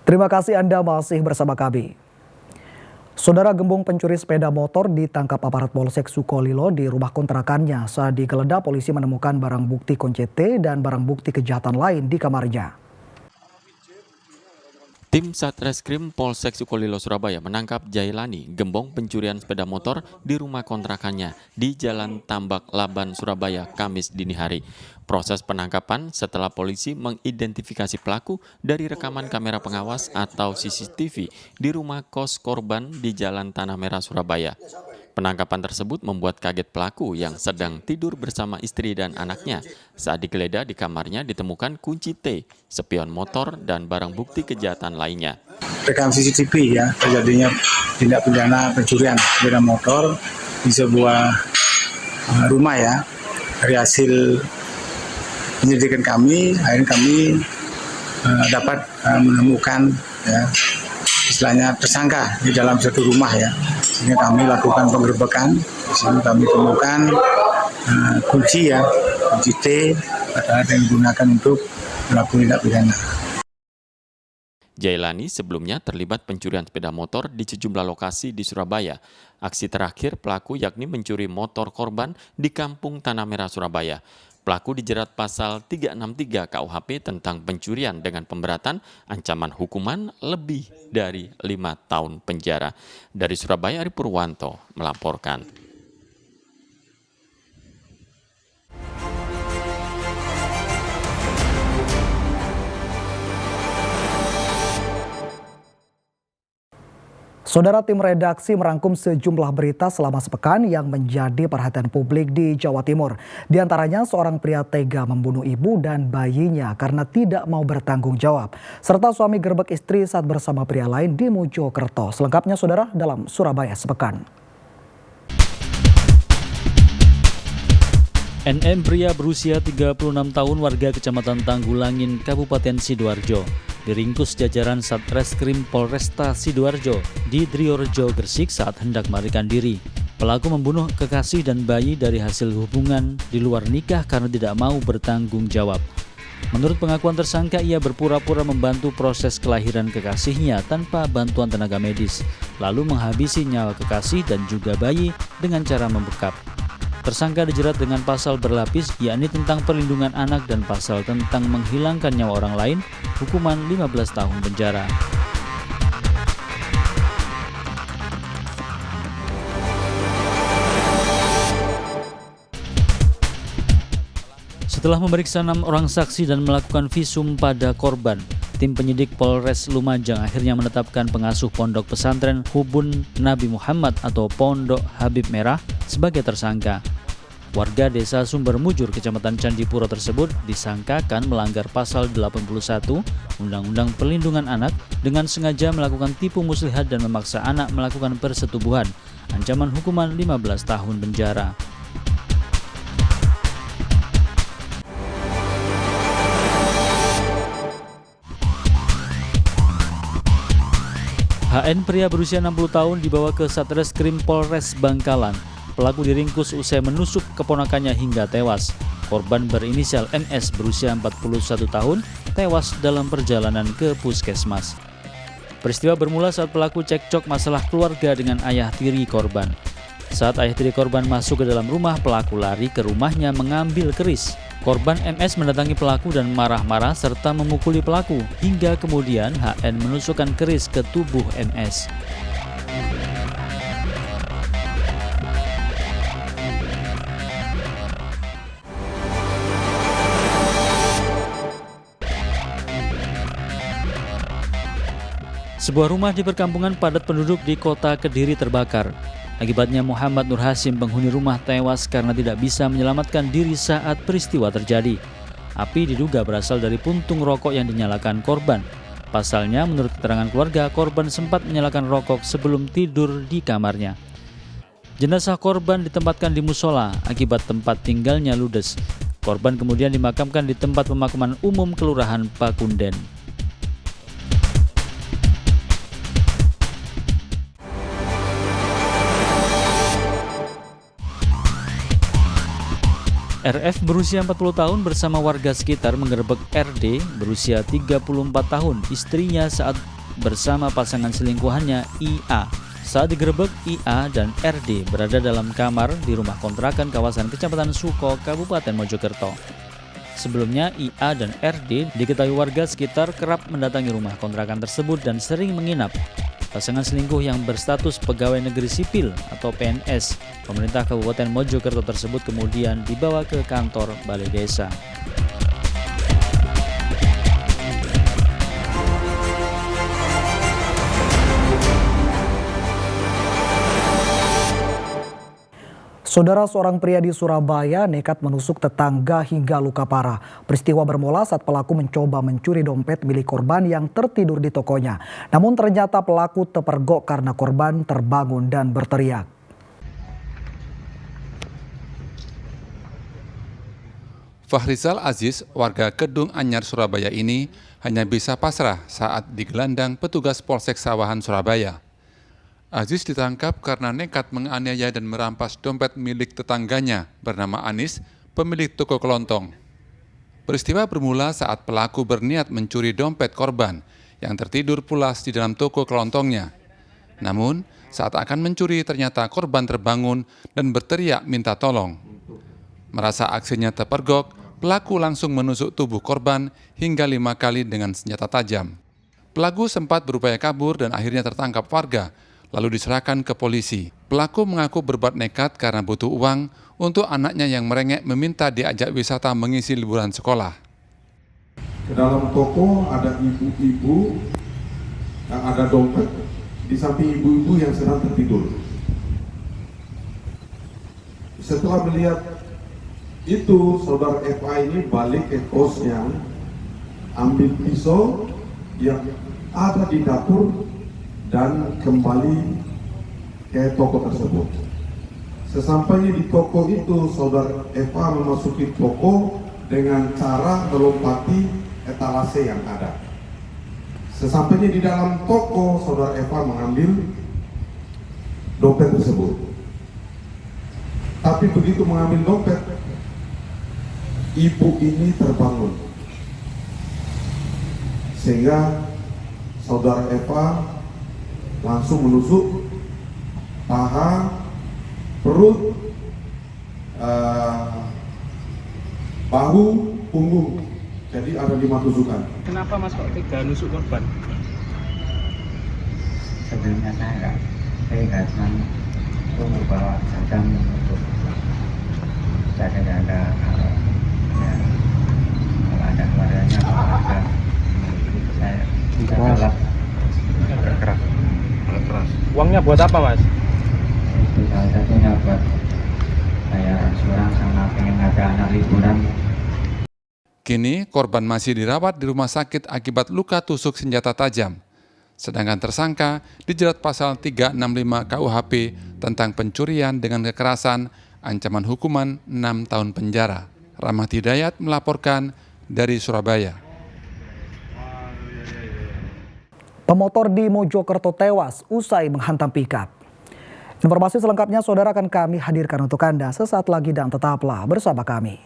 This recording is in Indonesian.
Terima kasih Anda masih bersama kami. Saudara, gembong pencuri sepeda motor ditangkap aparat Polsek Sukolilo di rumah kontrakannya. Saat digeledah, polisi menemukan barang bukti kunci T dan barang bukti kejahatan lain di kamarnya. Tim Satreskrim Polsek Sukolilo Surabaya menangkap Jailani, gembong pencurian sepeda motor di rumah kontrakannya di Jalan Tambak Laban, Surabaya, Kamis dini hari. Proses penangkapan setelah polisi mengidentifikasi pelaku dari rekaman kamera pengawas atau CCTV di rumah kos korban di Jalan Tanah Merah, Surabaya. Penangkapan tersebut membuat kaget pelaku yang sedang tidur bersama istri dan anaknya. Saat digeledah di kamarnya ditemukan kunci T, spion motor, dan barang bukti kejahatan lainnya. Rekam CCTV ya, terjadinya tindak pidana pencurian sepeda motor di sebuah rumah ya. Dari hasil penyelidikan kami, akhirnya kami dapat menemukan ya, istilahnya tersangka di dalam satu rumah ya. Sehingga kami lakukan penggerbekan. Di sini kami temukan kunci ya, kunci T adalah yang digunakan untuk melakukan tindak pidana. Jailani sebelumnya terlibat pencurian sepeda motor di sejumlah lokasi di Surabaya. Aksi terakhir pelaku yakni mencuri motor korban di Kampung Tanah Merah, Surabaya. Pelaku dijerat pasal 363 KUHP tentang pencurian dengan pemberatan ancaman hukuman lebih dari 5 tahun penjara. Dari Surabaya, Ari Purwanto melaporkan. Saudara, tim redaksi merangkum sejumlah berita selama sepekan yang menjadi perhatian publik di Jawa Timur. Di antaranya seorang pria tega membunuh ibu dan bayinya karena tidak mau bertanggung jawab. Serta suami gerbek istri saat bersama pria lain di Mojokerto. Selengkapnya saudara dalam Surabaya Sepekan. NM, pria berusia 36 tahun warga Kecamatan Tanggulangin, Kabupaten Sidoarjo, diringkus jajaran Satreskrim Polresta Sidoarjo di Driorejo, Gresik saat hendak melarikan diri. Pelaku membunuh kekasih dan bayi dari hasil hubungan di luar nikah karena tidak mau bertanggung jawab. Menurut pengakuan tersangka, ia berpura-pura membantu proses kelahiran kekasihnya tanpa bantuan tenaga medis, lalu menghabisi nyawa kekasih dan juga bayi dengan cara membekap. Tersangka dijerat dengan pasal berlapis, yakni tentang perlindungan anak dan pasal tentang menghilangkan nyawa orang lain, hukuman 15 tahun penjara. Setelah memeriksa 6 orang saksi dan melakukan visum pada korban, tim penyidik Polres Lumajang akhirnya menetapkan pengasuh pondok pesantren Hubun Nabi Muhammad atau Pondok Habib Merah sebagai tersangka. Warga desa Sumber Mujur, Kecamatan Candipuro tersebut disangkakan melanggar pasal 81 Undang-Undang Perlindungan Anak dengan sengaja melakukan tipu muslihat dan memaksa anak melakukan persetubuhan. Ancaman hukuman 15 tahun penjara. HN, pria berusia 60 tahun, dibawa ke Satreskrim Polres Bangkalan. Pelaku diringkus usai menusuk keponakannya hingga tewas. Korban berinisial MS berusia 41 tahun tewas dalam perjalanan ke puskesmas. Peristiwa bermula saat pelaku cekcok masalah keluarga dengan ayah tiri korban. Saat ayah tiri korban masuk ke dalam rumah, pelaku lari ke rumahnya mengambil keris. Korban MS mendatangi pelaku dan marah-marah serta memukuli pelaku, hingga kemudian HN menusukkan keris ke tubuh MS. Sebuah rumah di perkampungan padat penduduk di kota Kediri terbakar. Akibatnya Muhammad Nur Hasim, penghuni rumah, tewas karena tidak bisa menyelamatkan diri saat peristiwa terjadi. Api diduga berasal dari puntung rokok yang dinyalakan korban. Pasalnya, menurut keterangan keluarga, korban sempat menyalakan rokok sebelum tidur di kamarnya. Jenazah korban ditempatkan di musola akibat tempat tinggalnya ludes. Korban kemudian dimakamkan di tempat pemakaman umum Kelurahan Pakunden. RF berusia 40 tahun bersama warga sekitar menggerebek RD berusia 34 tahun, istrinya saat bersama pasangan selingkuhannya IA. Saat digerebek, IA dan RD berada dalam kamar di rumah kontrakan kawasan Kecamatan Suko, Kabupaten Mojokerto. Sebelumnya, IA dan RD diketahui warga sekitar kerap mendatangi rumah kontrakan tersebut dan sering menginap. Pasangan selingkuh yang berstatus pegawai negeri sipil atau PNS, pemerintah Kabupaten Mojokerto tersebut kemudian dibawa ke kantor Balai Desa. Saudara, seorang pria di Surabaya nekat menusuk tetangga hingga luka parah. Peristiwa bermula saat pelaku mencoba mencuri dompet milik korban yang tertidur di tokonya. Namun ternyata pelaku terpergok karena korban terbangun dan berteriak. Fahrizal Aziz, warga Kedung Anyar, Surabaya ini hanya bisa pasrah saat digelandang petugas Polsek Sawahan, Surabaya. Aziz ditangkap karena nekat menganiaya dan merampas dompet milik tetangganya bernama Anis, pemilik toko kelontong. Peristiwa bermula saat pelaku berniat mencuri dompet korban yang tertidur pulas di dalam toko kelontongnya. Namun, saat akan mencuri ternyata korban terbangun dan berteriak minta tolong. Merasa aksinya terpergok, pelaku langsung menusuk tubuh korban hingga 5 kali dengan senjata tajam. Pelaku sempat berupaya kabur dan akhirnya tertangkap warga, lalu diserahkan ke polisi. Pelaku mengaku berbuat nekat karena butuh uang untuk anaknya yang merengek meminta diajak wisata mengisi liburan sekolah. Ke dalam toko ada ibu-ibu yang ada dompet di samping ibu-ibu yang sedang tertidur. Setelah melihat itu, saudara FA ini balik ke kosnya, ambil pisau yang ada di dapur dan kembali ke toko tersebut. Sesampainya di toko itu, saudara Eva memasuki toko dengan cara melompati etalase yang ada. Sesampainya di dalam toko, saudara Eva mengambil dompet tersebut. Tapi begitu mengambil dompet, ibu ini terbangun. Sehingga saudara Eva langsung menusuk paha, perut, bahu, punggung. Jadi ada 5 tusukan. Kenapa Mas kok tega nusuk korban? Sebelumnya saya nggak cuma tunggu bawa sajam untuk jaga-jaga kalau ada keluarganya atau saya tidak galak. Keras. Uangnya buat apa, Mas? Itu salah satunya buat bayar asuran sama pengen ngajak anak liburan. Kini korban masih dirawat di rumah sakit akibat luka tusuk senjata tajam. Sedangkan tersangka dijerat pasal 365 KUHP tentang pencurian dengan kekerasan, ancaman hukuman 6 tahun penjara. Rahmat Hidayat melaporkan dari Surabaya. Pemotor di Mojokerto tewas usai menghantam pickup. Informasi selengkapnya saudara akan kami hadirkan untuk Anda sesaat lagi dan tetaplah bersama kami.